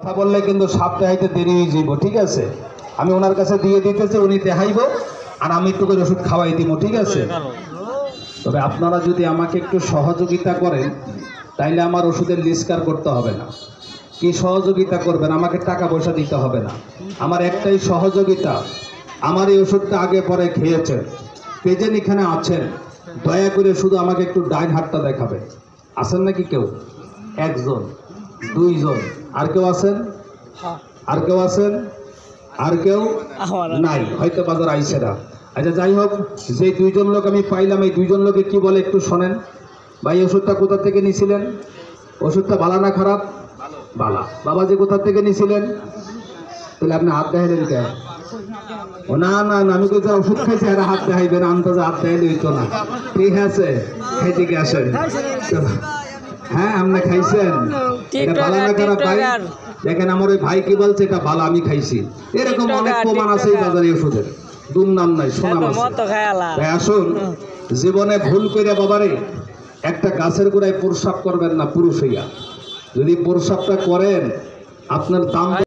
কথা বললে কিন্তু সাপ দেখাইতে দেরি হয়ে যাব, ঠিক আছে? আমি ওনার কাছে দিয়ে দিতেছি, উনি দেখাইব আর আমি একটু করে ওষুধ খাওয়াই দিব, ঠিক আছে? তবে আপনারা যদি আমাকে একটু সহযোগিতা করেন তাইলে আমার ওষুধের লিস্কার করতে হবে না। কি সহযোগিতা করবেন? আমাকে টাকা পয়সা দিতে হবে না। আমার একটাই সহযোগিতা, আমার এই ওষুধটা আগে পরে খেয়েছেন, পেজেন এখানে আছেন, দয়া করে শুধু আমাকে একটু ডাইন হাতটা দেখাবে। আছেন নাকি কেউ? একজন, দুইজন, আর কেউ আছেন? আর কেউ আছেন? আর কেউ নাই, হয়তো বাজার আইসে না। আচ্ছা যাই হোক, যে দুইজন লোক আমি পাইলাম, এই দুইজন লোকে কি বলে একটু শোনেন। ভাই ওষুধটা কোথা থেকে নিয়েছিলেন? ওষুধটা ভালো না খারাপ? বালা। বাবাজি কোথা থেকে নিয়েছিলেন? তাহলে আপনি হাত দেখাইলেন কেন? ও না না না, আমি কোথাও ওষুধ খাইছি আর হাত দেখাইবেন, আন্দাজে হাত দেখাইলে হইতো না, ঠিক আছে? খাইতে কি আসেন? হ্যাঁ আপনি খাইছেন, এটা ভালো না খারাপ ভাই? দেখেন আমার ওই ভাই কি বলছে, এটা ভালো, আমি খাইছি। এরকম অনেক প্রমাণ আছে এই বাজারে ওষুধের, দুর্নাম নাই, সুনাম আছে। ভাই আসুন, জীবনে ভুল করে বাবারে একটা গাছের গোড়ায় প্রস্রাব করবেন না পুরুষ হইয়া। যদি প্রস্রাবটা করেন আপনার দাম